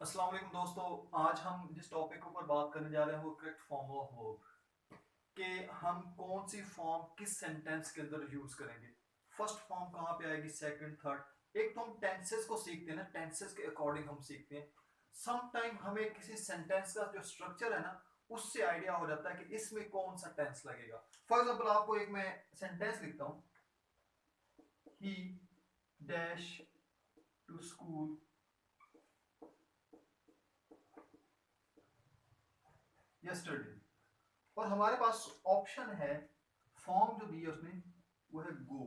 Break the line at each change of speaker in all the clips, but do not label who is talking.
अस्सलाम वालेकुम दोस्तों। आज हम जिस टॉपिक के ऊपर बात करने जा रहे हैं वो करेक्ट फॉर्म ऑफ वर्ब कि हम कौन सी फॉर्म किस सेंटेंस के अंदर यूज करेंगे। फर्स्ट फॉर्म कहाँ पे आएगी, सेकंड, थर्ड। एक तो हम टेंसेस को सीखते हैं ना, टेंसेस के अकॉर्डिंग हम सीखते हैं। सम टाइम हमें किसी सेंटेंस का जो स्ट्रक्चर है ना उससे आइडिया हो जाता है कि इसमें कौन सा टेंस लगेगा। फॉर एग्जाम्पल आपको एक मैं सेंटेंस लिखता हूँ, he dash to school yesterday, और हमारे पास ऑप्शन है, फॉर्म जो दी है उसने वो है गो।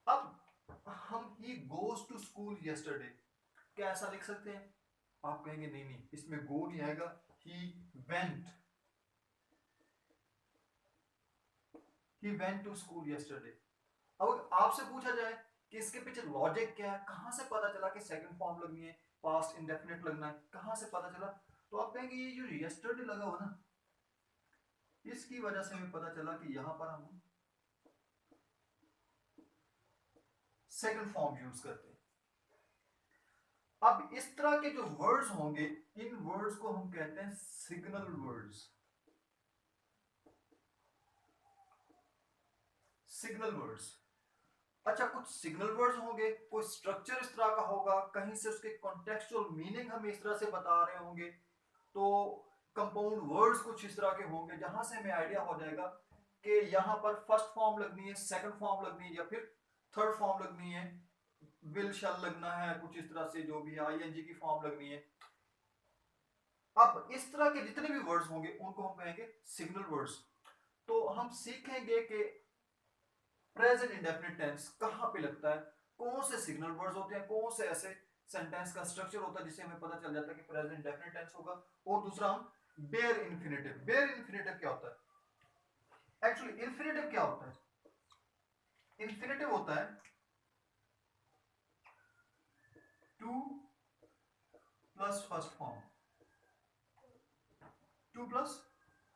अब हम he goes to school yesterday, क्या ऐसा लिख सकते हैं? आप कहेंगे नहीं नहीं, इसमें गो नहीं आएगा, he went, he went to school yesterday. अब आपसे पूछा जाए कि इसके पीछे लॉजिक क्या है, कहां से पता चला कि सेकंड फॉर्म लगनी है, पास्ट इंडेफिनिट लगना है, कहां से पता चला? तो आप कहेंगे ये जो यस्टरडे लगा हुआ ना, इसकी वजह से हमें पता चला कि यहां पर हम सेकंड फॉर्म यूज करते हैं। अब इस तरह के जो वर्ड्स होंगे, इन वर्ड्स को हम कहते हैं सिग्नल वर्ड्स। Signal words. अच्छा, कुछ सिग्नल वर्ड्स होंगे, कोई स्ट्रक्चर इस तरह का होगा, कहीं से उसके कॉन्टेक्चुअल मीनिंग हम इस तरह से बता रहे होंगे, तो कंपाउंड वर्ड्स कुछ इस तरह के होंगे जहां से हमें आइडिया हो जाएगा कि यहां पर फर्स्ट फॉर्म लगनी है, सेकंड फॉर्म लगनी है, या फिर थर्ड फॉर्म लगनी है, विल शैल लगना है, कुछ इस तरह से जो भी है आईएनजी की फॉर्म लगनी है। अब इस तरह के जितने भी वर्ड्स होंगे उनको हम कहेंगे सिग्नल वर्ड्स। तो हम सीखेंगे कि प्रेजेंट इंडेफिनिट टेंस कहां पे लगता है, कौन से सिग्नल वर्ड्स होते हैं, कौन से ऐसे सेंटेंस का स्ट्रक्चर होता है जिससे हमें पता चल जाता है कि प्रेजेंट इंडेफिनिट टेंस होगा। और दूसरा हम बेयर इन्फिनेटिव। बेयर इन्फिनेटिव क्या होता है? एक्चुअली इन्फिनेटिव क्या होता है? इन्फिनेटिव होता है to plus first form, to plus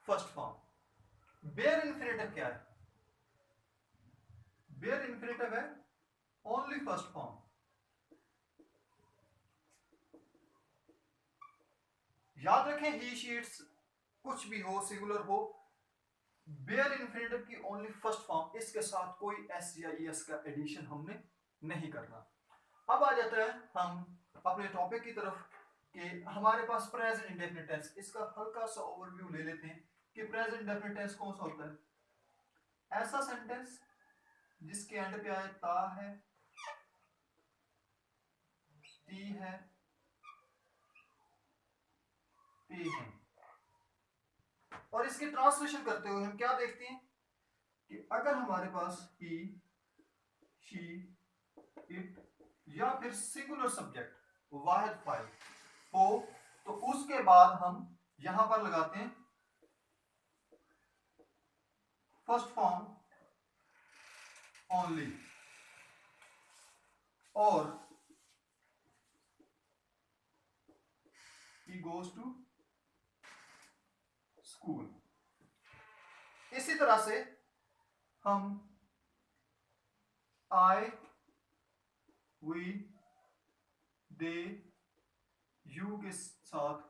first form. Bare infinitive क्या है? बेयर इन्फिनेटिव है ओनली फर्स्ट फॉर्म। याद रखें, ही शीट्स कुछ भी हो, सिंगुलर हो, बेयर इन्फिनेटिव की ओनली फर्स्ट फॉर्म, इसके साथ कोई एस या एस का एडिशन हमने नहीं करना। अब आ जाता है हम अपने टॉपिक की तरफ कि हमारे पास प्रेजेंट इंडेफिनिट टेंस, इसका हल्का सा ओवरव्यू ले लेते हैं कि प्रेजेंट इंडेफिनिट टेंस कौन सा होता है? ऐसा सेंटेंस जिसके एंड पे आए ता है, ती है, पे है। और इसके ट्रांसलेशन करते हुए हम क्या देखते हैं कि अगर हमारे पास ही, शी, इट या फिर सिंगुलर सब्जेक्ट, वाहिद फाइल हो, तो उसके बाद हम यहां पर लगाते हैं फर्स्ट फॉर्म ओनली, और ही गोज टू स्कूल। इसी तरह से हम आई, वी, दे, यू के साथ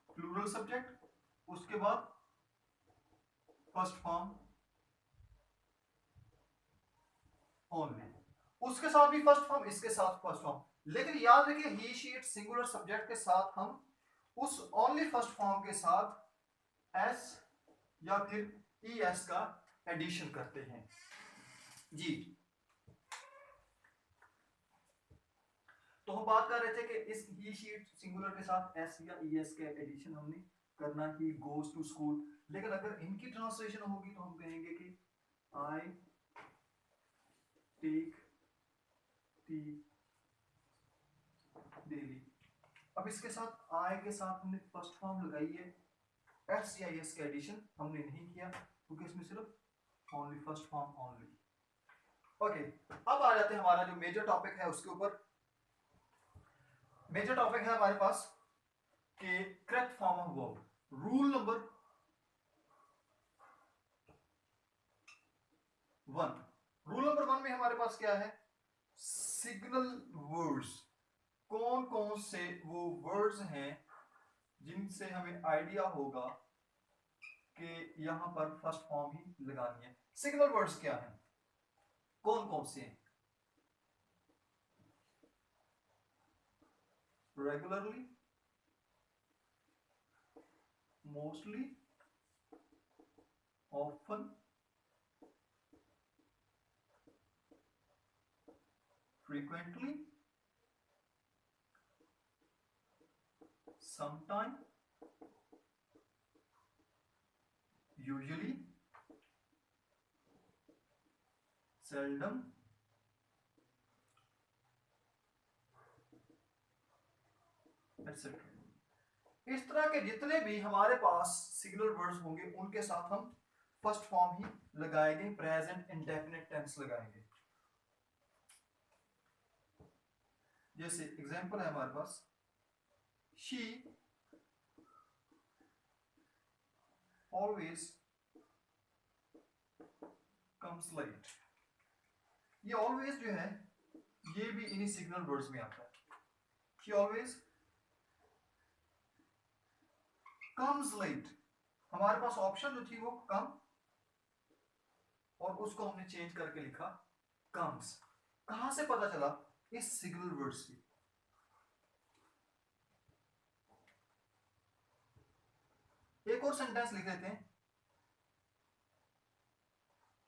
प्लूरल सब्जेक्ट, उसके बाद फर्स्ट फॉर्म ओनली, उसके साथ भी फर्स्ट फॉर्म, इसके साथ फर्स्ट फॉर्म। लेकिन याद रखिए, ही, शी, इट सिंगुलर सब्जेक्ट के साथ हम उस ओनली फर्स्ट फॉर्म के साथ एस या फिर ई एस का एडिशन करते हैं जी। तो हम बात कर रहे थे कि इस ही शीट सिंगुलर के साथ एस या ई एस के एडिशन हमने करना, ही गोज टू स्कूल। लेकिन अगर इनकी ट्रांसलेशन होगी तो हम कहेंगे कि आई टेक टी डेली। अब इसके साथ आई के साथ हमने फर्स्ट फॉर्म लगाई है, एस या एस का एडिशन हमने नहीं किया क्योंकि इसमें सिर्फ only first form only. Okay, अब आ जाते हैं हमारा जो मेजर टॉपिक है उसके ऊपर। मेजर टॉपिक है हमारे पास कि correct form of verb. Rule number 1, rule number 1 में हमारे पास क्या है? सिग्नल वर्ड्स कौन कौन से वो वर्ड्स हैं जिनसे हमें आइडिया होगा कि यहां पर फर्स्ट फॉर्म ही लगानी है। सिग्नल वर्ड्स क्या हैं, कौन कौन से हैं? Regularly, mostly, often, frequently, sometime, usually, seldom, etcetera. इस तरह के जितने भी हमारे पास सिग्नल वर्ड्स होंगे उनके साथ हम फर्स्ट फॉर्म ही लगाएंगे, प्रेजेंट इंडेफिनिट टेंस लगाएंगे। जैसे एग्जांपल है हमारे पास, शी ऑलवेज कम्स लेट। ये ऑलवेज जो है ये भी इन्हीं सिग्नल वर्ड्स में आता है। शी ऑलवेज कम्स लेट, हमारे पास ऑप्शन जो थी वो कम और उसको हमने चेंज करके लिखा कम्स। कहां से पता चला? इस सिग्नल वर्ड से। एक और सेंटेंस लिख देते हैं,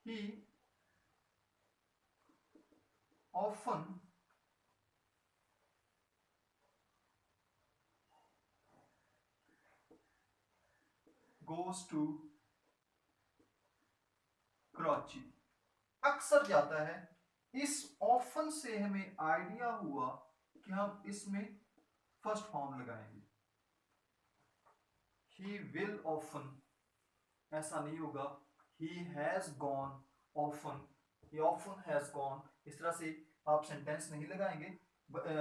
he often goes to Karachi, अक्सर जाता है। इस ऑफन से हमें आइडिया हुआ कि हम इसमें फर्स्ट फॉर्म लगाएंगे। ही विल ऑफन, ऐसा नहीं होगा he has gone often, he often has gone. इस तरह से आप सेंटेंस नहीं लगाएंगे,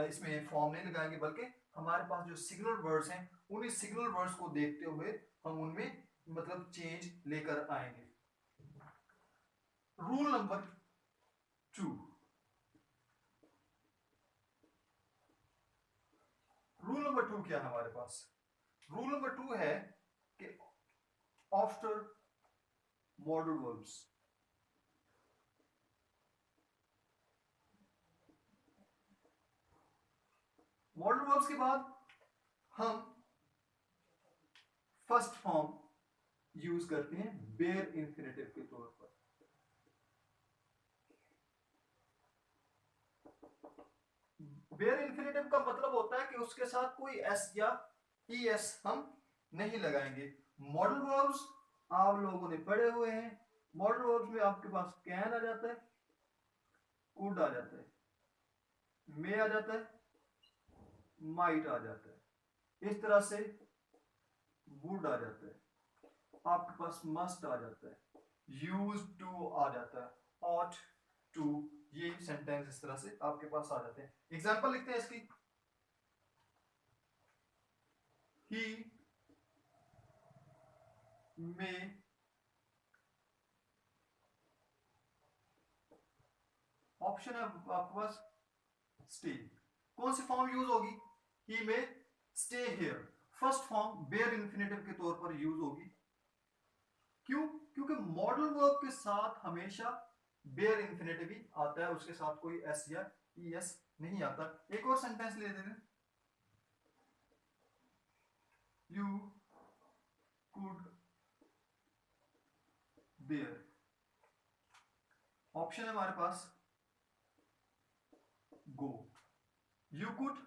इसमें फॉर्म नहीं लगाएंगे, बल्कि हमारे पास जो सिग्नल वर्ड्स हैं उन्हीं सिग्नल वर्ड्स को देखते हुए हम उनमें मतलब चेंज लेकर आएंगे। रूल नंबर 2, रूल नंबर 2 क्या है हमारे पास? रूल नंबर 2 है कि after modal verbs, modal verbs के बाद हम फर्स्ट फॉर्म यूज करते हैं बेयर इंफिनिटिव के तौर पर। बेयर इंफिनिटिव का मतलब होता है कि उसके साथ कोई एस या ई एस हम नहीं लगाएंगे। मॉडल वर्ब्स आप लोगों ने पढ़े हुए हैं, मॉडल वर्ब्स में आपके पास कैन आ जाता है, कुड आ जाता है, मे आ जाता है, माइट आ जाता है, इस तरह से वुड आ जाता है, आपके पास मस्ट आ जाता है, यूज टू आ जाता है, ऑट टू, ये सेंटेंस इस तरह से आपके पास आ जाते हैं। एग्जांपल लिखते हैं इसकी, ही मे ऑप्शन है आपके पास स्टे, कौन सी फॉर्म यूज होगी? He may stay here, first form bare infinitive के तौर पर यूज होगी। क्यों? क्योंकि मॉडल वर्ब के साथ हमेशा बेयर इंफिनिटिव ही आता है, उसके साथ कोई एस या ई एस नहीं आता। एक और सेंटेंस ले लेते हैं, यू कुड बेयर, ऑप्शन है हमारे पास गो, यू कुड।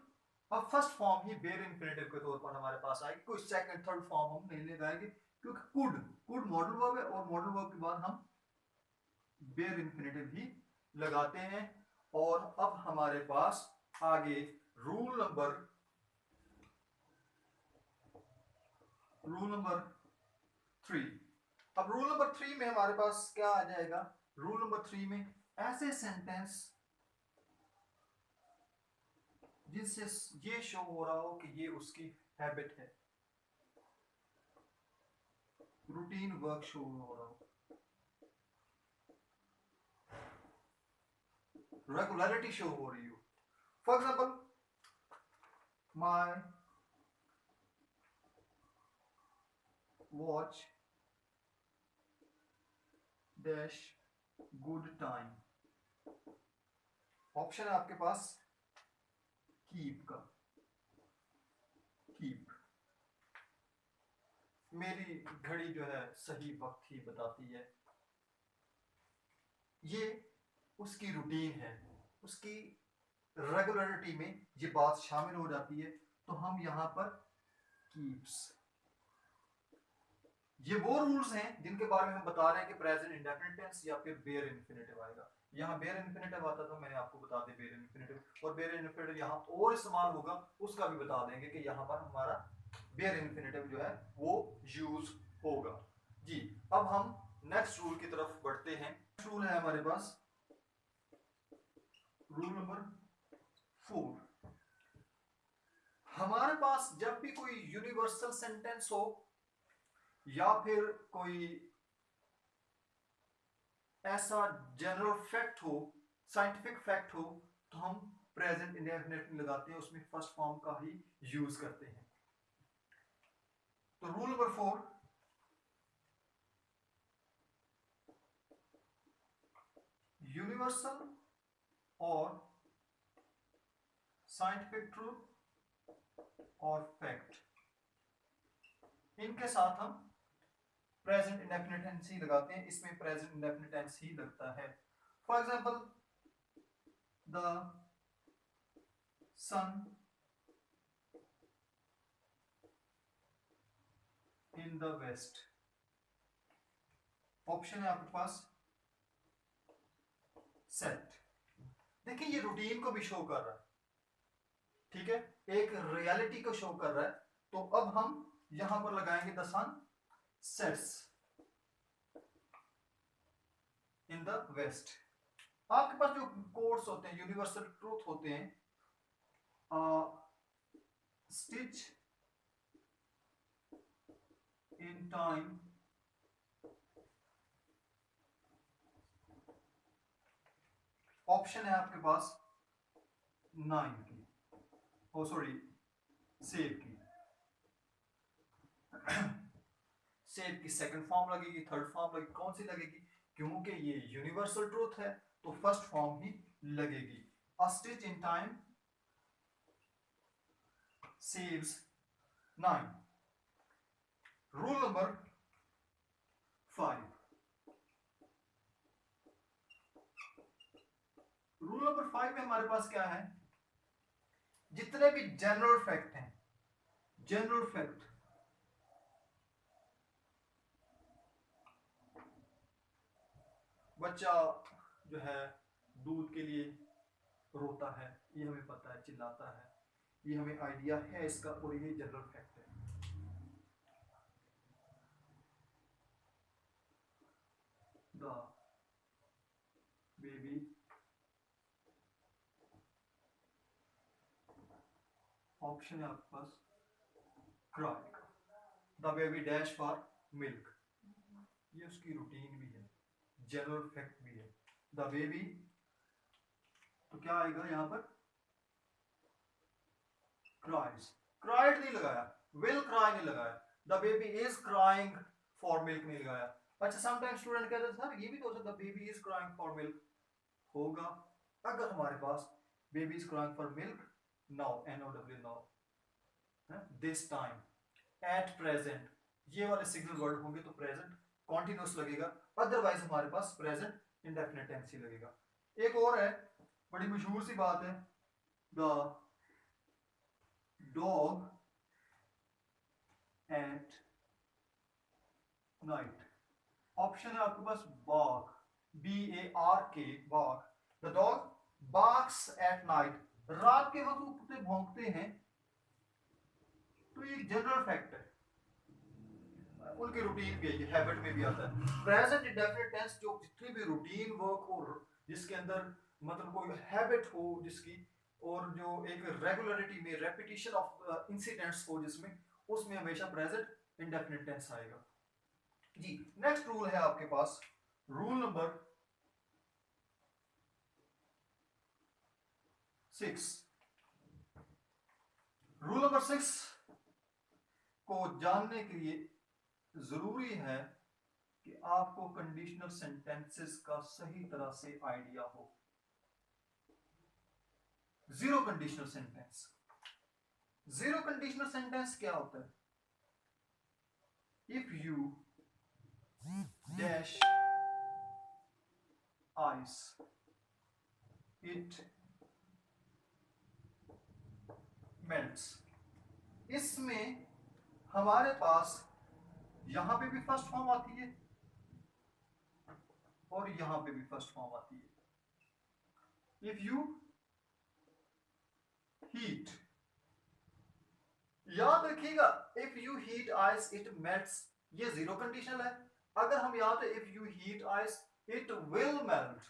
अब फर्स्ट फॉर्म ही बेयर इंफिनिटिव के तौर पर हमारे पास आएगी, कोई सेकंड थर्ड फॉर्म हम नहीं लगाएंगे, क्योंकि कुड कुड मॉडल वर्ब है और मॉडल वर्ब के बाद हम बेयर इंफिनिटिव ही लगाते हैं। और अब हमारे पास आगे रूल नंबर 3। अब रूल नंबर 3 में हमारे पास क्या आ जाएगा? रूल नंबर 3 में ऐसे सेंटेंस जिससे ये शो हो रहा हो कि ये उसकी हैबिट है, रूटीन वर्क शो हो रहा हो, रेगुलरिटी शो हो रही हो। For example, my watch dash good time। Option है आपके पास कीप का। कीप, मेरी घड़ी जो है सही वक्त ही बताती है। ये उसकी रूटीन है, उसकी रेगुलरिटी में ये बात शामिल हो जाती है, तो हम यहां पर कीप्स। ये वो रूल्स हैं जिनके बारे में हम बता रहे हैं कि प्रेजेंट इंडेफिनिट टेंस या फिर बेयर इन्फिनिटिव आएगा। यहाँ बेयर इन्फिनिटिव आता था, मैंने आपको बता दिया बेयर इन्फिनिटिव, और बेयर इन्फिनिटिव यहाँ और इस्तेमाल होगा उसका भी बता देंगे कि यहाँ पर हमारा बेयर इन्फिनिटिव जो है वो यूज होगा। जी, अब हम नेक्स्ट रूल की तरफ बढ़ते हैं। नेक्स्ट रूल है हमारे पास रूल नंबर 4। हमारे पास जब भी कोई यूनिवर्सल सेंटेंस हो या फिर कोई ऐसा जनरल फैक्ट हो, साइंटिफिक फैक्ट हो, तो हम प्रेजेंट इंडेफिनिट लगाते हैं, उसमें फर्स्ट फॉर्म का ही यूज करते हैं। तो रूल नंबर 4, यूनिवर्सल और साइंटिफिक ट्रूथ और फैक्ट, इनके साथ हम प्रेजेंट इंडेफिनिट टेंस ही लगाते हैं। इसमें प्रेजेंट इंडेफिनिट टेंस ही लगता है। For example, the sun in the west. Option है आपके पास सेट। देखिए ये रूटीन को भी शो कर रहा है, ठीक है, एक रियलिटी को शो कर रहा है। तो अब हम यहां पर लगाएंगे the sun sets in the west. आपके पास जो कोड्स होते हैं, यूनिवर्सल ट्रूथ होते हैं, स्टिच इन टाइम, ऑप्शन है आपके पास 9 की, ओ सॉरी सेव की। सेव की सेकंड फॉर्म लगेगी, थर्ड फॉर्म लगेगी, कौन सी लगेगी? क्योंकि ये यूनिवर्सल ट्रूथ है तो फर्स्ट फॉर्म ही लगेगी। अ stitch in time saves 9। Rule number 5। Rule number 5 में हमारे पास क्या है? जितने भी जनरल फैक्ट हैं, जनरल फैक्ट, बच्चा जो है दूध के लिए रोता है, ये हमें पता है, चिल्लाता है, ये हमें आइडिया है इसका, और ये जनरल फैक्ट है। द बेबी ऑप्शन है आपके पास cry, the baby dash for milk, ये उसकी रूटीन भी है, जनरल फैक्ट भी है। द बेबी, तो क्या आएगा यहाँ पर? क्राइज, क्राइड नहीं लगाया, विल क्राई नहीं लगाया, the baby is crying for milk नहीं लगाया। अच्छा, समटाइम स्टूडेंट कहते हैं सर ये भी तो हो सकता है baby is crying for milk, होगा अगर हमारे पास baby is crying for milk, now NOW now, this time, at present, ये वाले सिग्नल वर्ड होंगे तो प्रेजेंट कॉन्टिन्यूस लगेगा, अदरवाइज हमारे पास प्रेजेंट इंडेफिनिट टेंस ही लगेगा। एक और है, बड़ी मशहूर सी बात है, the dog at night. Option है आपके पास bark, BARK, bark, the dog barks at night, रात के वक्त वो कुत्ते भौंकते हैं, तो ये जनरल फैक्ट है, उनकी रूटीन भी है, हैबिट में भी आता है। प्रेजेंट इंडेफिनिट टेंस जो जितनी भी रूटीन वर्क हो, जिसके अंदर मतलब कोई हैबिट हो जिसकी, और जो एक रेगुलरिटी में रेपिटेशन ऑफ इंसिडेंट्स हो जिसमें, उसमें हमेशा प्रेजेंट इंडेफिनिट टेंस आएगा। जी, नेक्स्ट रूल है आपके पास रूल नंबर 6। 6 को जानने के लिए जरूरी है कि आपको कंडीशनल सेंटेंसेस का सही तरह से आइडिया हो। Zero conditional sentence, zero conditional sentence क्या होता है? If you dash ice it melts. इसमें हमारे पास यहां पे भी फर्स्ट फॉर्म आती है और यहां पे भी फर्स्ट फॉर्म आती है। इफ यू हीट, याद रखिएगा, if you heat ice it melts, ये जीरो कंडीशनल है। अगर हम यहां पे if you heat ice it will melt,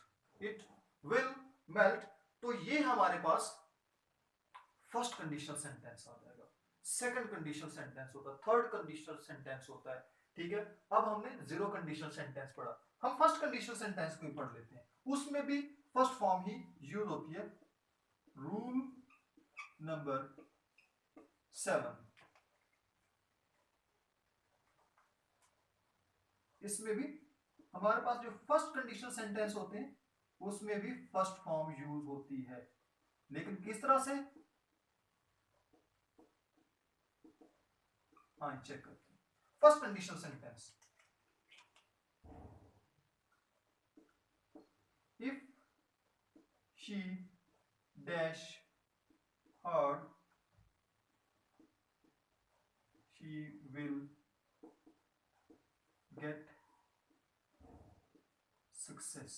it will melt, तो ये हमारे पास फर्स्ट कंडीशनल सेंटेंस आ जाएगा, सेकंड कंडीशनल सेंटेंस होता है, थर्ड कंडीशनल सेंटेंस होता है। ठीक है, अब हमने जीरो कंडीशनल सेंटेंस पढ़ा, हम फर्स्ट कंडीशनल सेंटेंस को ही पढ़ लेते हैं। उसमें भी फर्स्ट फॉर्म ही यूज होती है। रूल नंबर 7, इसमें भी हमारे पास जो फर्स्ट कंडीशनल सेंटेंस होते हैं उसमें भी फर्स्ट फॉर्म यूज होती है, लेकिन किस तरह से? हाँ, चेक करते हैं। First conditional sentence, if she dash her she will get success.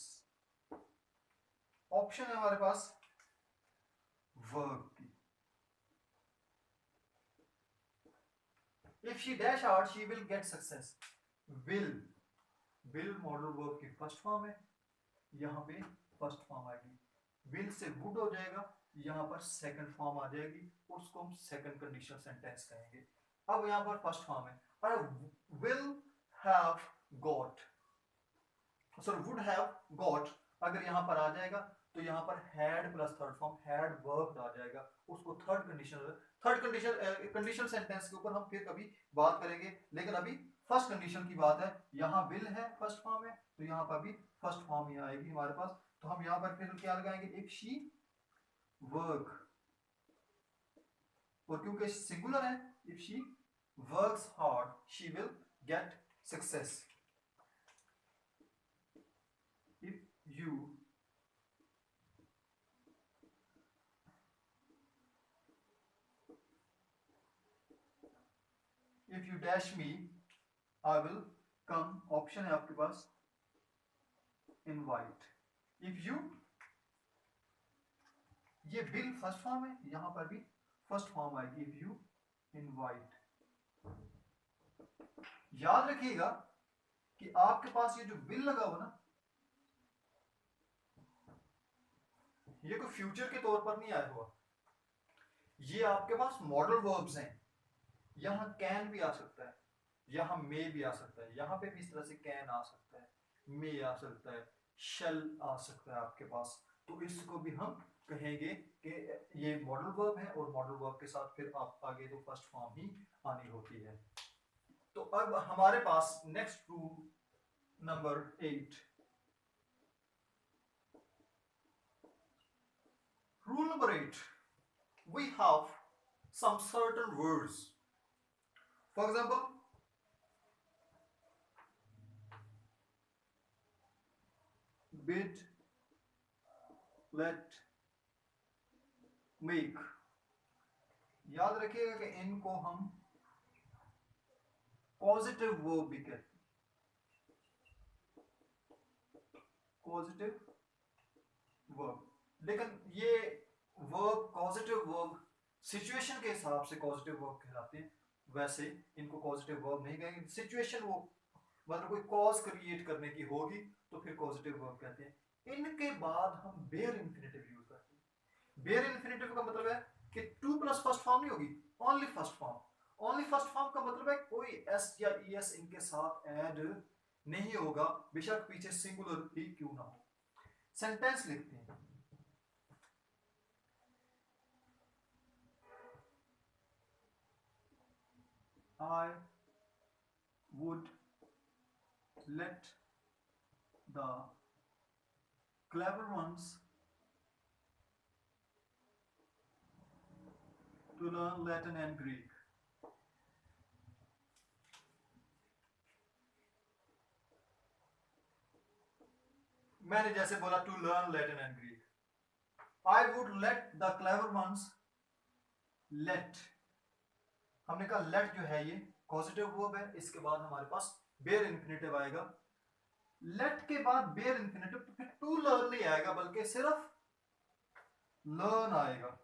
Option है हमारे पास वर्ब की। If she dash hard she will get success, will, will modal verb की फर्स्ट फॉर्म है, यहां पे फर्स्ट फॉर्म आएगी। विल से वुड हो जाएगा, यहां पर सेकंड फॉर्म आ जाएगी, उसको हम सेकंड कंडीशनल सेंटेंस कहेंगे। अब यहां पर फर्स्ट फॉर्म है, और will have got, sorry would have got, अगर यहां पर आ जाएगा तो यहां पर had plus third form had verb आ जाएगा, उसको थर्ड कंडीशनल सेंटेंस के ऊपर हम फिर कभी बात करेंगे, लेकिन अभी फर्स्ट कंडीशन की बात है। यहां विल है, फर्स्ट फॉर्म है, तो यहां पर भी फर्स्ट फॉर्म ही आएगी हमारे पास। तो हम यहां पर फिर क्या लगाएंगे? इफ शी वर्क, और क्योंकि सिंगुलर है, if she works hard she will get success. If you if you dash me I will come, option है आपके पास इनवाइट। इफ यू, ये विल फर्स्ट फॉर्म है, यहां पर भी फर्स्ट फॉर्म आएगी, इफ यू इनवाइट। याद रखिएगा कि आपके पास ये जो विल लगा हुआ ना, ये कोई फ्यूचर के तौर पर नहीं आया हुआ, ये आपके पास मॉडल वर्ब्स हैं। यहां कैन भी आ सकता है, यहां मे भी आ सकता है, यहां पे भी इस तरह से कैन आ सकता है, मे आ सकता है, शेल आ सकता है आपके पास। तो इसको भी हम कहेंगे कि ये मॉडल वर्ब है, और मॉडल वर्ब के साथ फिर आप आगे तो फर्स्ट फॉर्म ही आनी होती है। तो अब हमारे पास next rule number 8, rule number 8, we have some certain words. For example, bid, let, make. याद रखिएगा कि इनको हम पॉजिटिव वर्ब भी कहते हैं, पॉजिटिव वर्ब। लेकिन ये वर्ब, पॉजिटिव वर्ब सिचुएशन के हिसाब से पॉजिटिव वर्ब कहलाते हैं, वैसे इनको पॉजिटिव वर्ब नहीं कहेंगे। सिचुएशन वो मतलब कोई कॉज क्रिएट करने की होगी तो फिर पॉजिटिव वर्ब कहते हैं। इनके बाद हम बेयर इंफिनिटिव यूज करते हैं। बेयर इंफिनिटिव का मतलब है कि टू प्लस फर्स्ट फॉर्म नहीं होगी, only first form. Only first form का मतलब है कोई एस या ईएस इनके साथ ऐड नहीं होगा, बेशक पीछे सिंगुलर ही क्यों ना हो। सेंटेंस लिखते हैं, I would let the clever ones to learn Latin and Greek. मैंने जैसे बोला to learn Latin and Greek, I would let the clever ones, let, हमने कहा लेट जो है ये पॉजिटिव वर्ब है, इसके बाद हमारे पास बेयर इन्फिनेटिव आएगा। लेट के बाद बेयर इन्फिनेटिव, तो फिर टू लर्न नहीं आएगा बल्कि सिर्फ लर्न आएगा,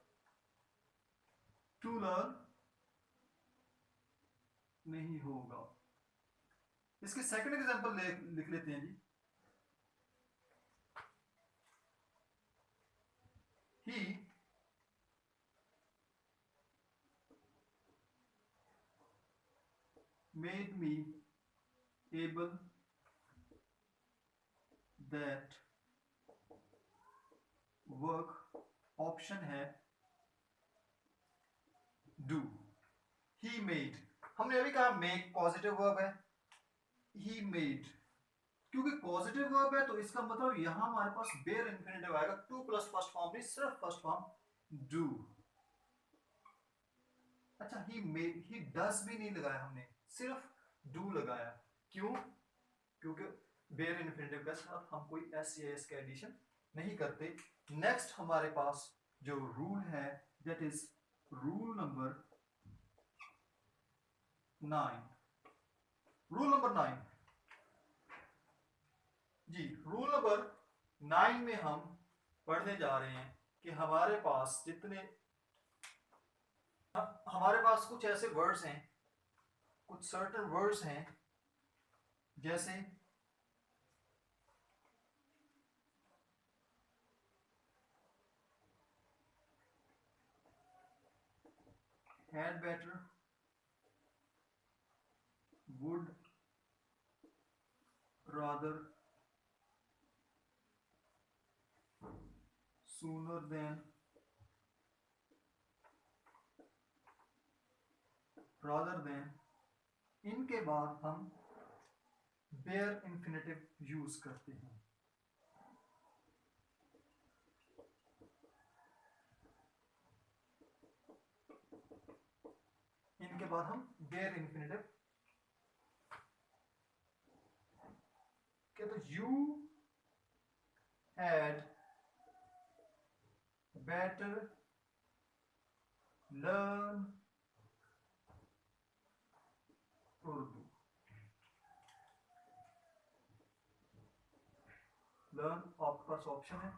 टू लर्न नहीं होगा। इसके सेकंड एग्जांपल लिख लेते हैं जी। He made me able that work option है do। He made, हमने अभी कहा make पॉजिटिव वर्ब है, he made क्योंकि पॉजिटिव वर्ब है तो इसका मतलब यहां हमारे पास बेयर इन्फिनेटिव आएगा, टू प्लस फर्स्ट फॉर्म नहीं, सिर्फ फर्स्ट फॉर्म डू। अच्छा, ही मेड, ही डस भी नहीं लगाया हमने, सिर्फ डू लगाया। क्यों? क्योंकि बेयर इन्फिनेटिव के साथ हम कोई एस या एस का एडिशन नहीं करते। नेक्स्ट हमारे पास जो रूल है that is rule number 9। Rule number 9 जी, रूल नंबर 9 में हम पढ़ने जा रहे हैं कि हमारे पास जितने, हमारे पास कुछ ऐसे वर्ड्स हैं, कुछ सर्टेन वर्ड्स हैं, जैसे had better, would rather, sooner than, rather than, इनके बाद हम बेयर इन्फिनेटिव यूज करते हैं। इनके बाद हम बेयर इन्फिनेटिव के, तो you had better learn Urdu, learn आपके पास ऑप्शन है।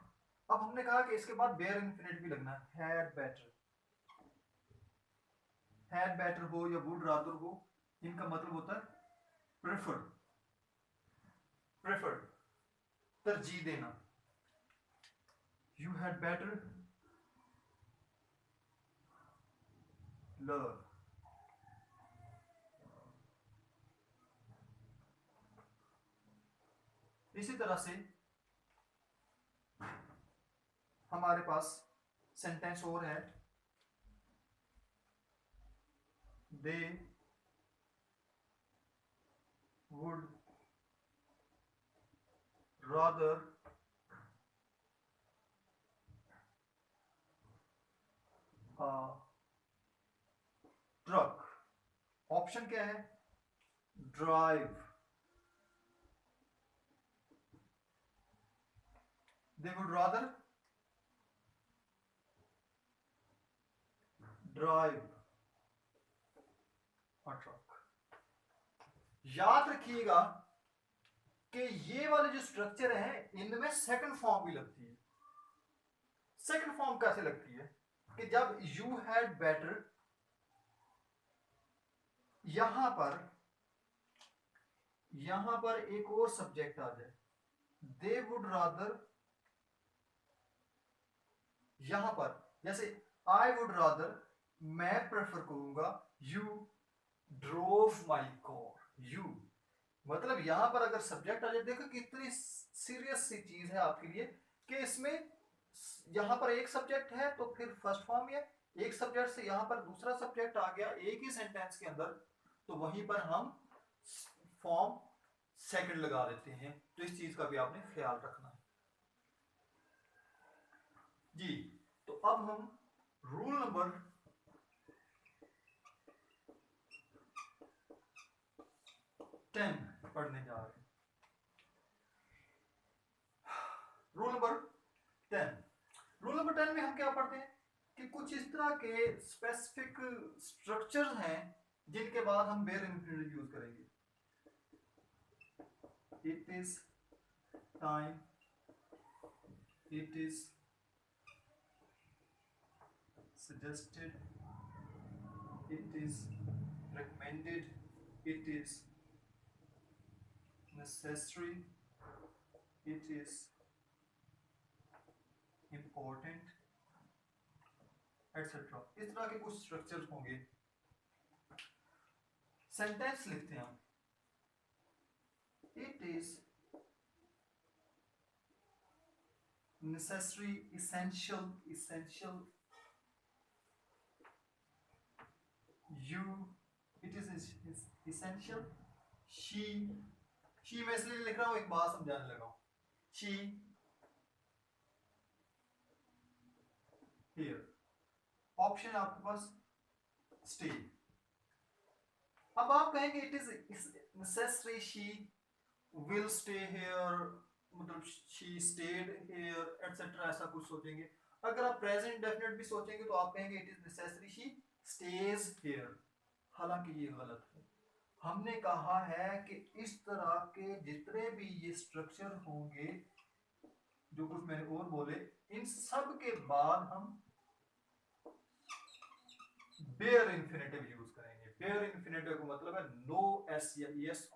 अब हमने कहा कि इसके बाद बेयर इन्फिनेटिव भी लगना है, हैड बेटर, हैड बेटर हो या वुड रादर हो, इनका मतलब होता है प्रेफर, प्रेफर तरजीह देना। यू हैड बेटर लर्न, इसी तरह से हमारे पास सेंटेंस और है, they would rather truck, option क्या है? Drive, they would rather drive a truck। याद रखिएगा कि ये वाले जो स्ट्रक्चर हैं इनमें सेकंड फॉर्म भी लगती है। सेकंड फॉर्म कैसे लगती है कि जब यू हैड बेटर, यहां पर एक और सब्जेक्ट आ जाए, दे वुड रादर, यहां पर जैसे आई वुड रादर, मैं प्रेफर करूंगा, you drove my car, you, मतलब यहां पर अगर सब्जेक्ट आ जाए, देखो कितनी सीरियस सी चीज है आपके लिए कि इसमें यहां पर एक सब्जेक्ट है तो फिर फर्स्ट फॉर्म है, एक सब्जेक्ट से यहां पर दूसरा सब्जेक्ट आ गया एक ही सेंटेंस के अंदर, तो वहीं पर हम फॉर्म सेकंड लगा देते हैं। तो इस चीज का भी आपने ख्याल रखना है जी। तो अब हम रूल नंबर 10 पढ़ने जा रहे हैं। रूल नंबर 10 रूल नंबर 10 में हम क्या पढ़ते हैं कि कुछ इस तरह के स्पेसिफिक स्ट्रक्चर्स हैं जिनके बाद हम बेयर इंफिनिटिव यूज करेंगे। It is time, it is suggested, it is recommended, it is necessary, it is important, etc. इस तरह के कुछ स्ट्रक्चर्स होंगे। सेंटेंस लिखते हैं हम, it is necessary, essential, you, it is essential, she मैं इसलिए लिख रहा हूं, एक बात समझाने लगा हूं। she here, ऑप्शन आपके पास stay। अब आप कहेंगे it is necessary she will stay here, मतलब she stayed here etc. ऐसा कुछ सोचेंगे। अगर आप प्रेजेंट डेफिनेट भी सोचेंगे तो आप कहेंगे it is necessary she stays here। हालांकि ये गलत है। हमने कहा है कि इस तरह के जितने भी ये स्ट्रक्चर होंगे, जो कुछ मैंने और बोले, इन सब के बाद हम बेयर इंफिनिटिव यूज करेंगे। बेयर इंफिनिटिव का मतलब है नो एस या एस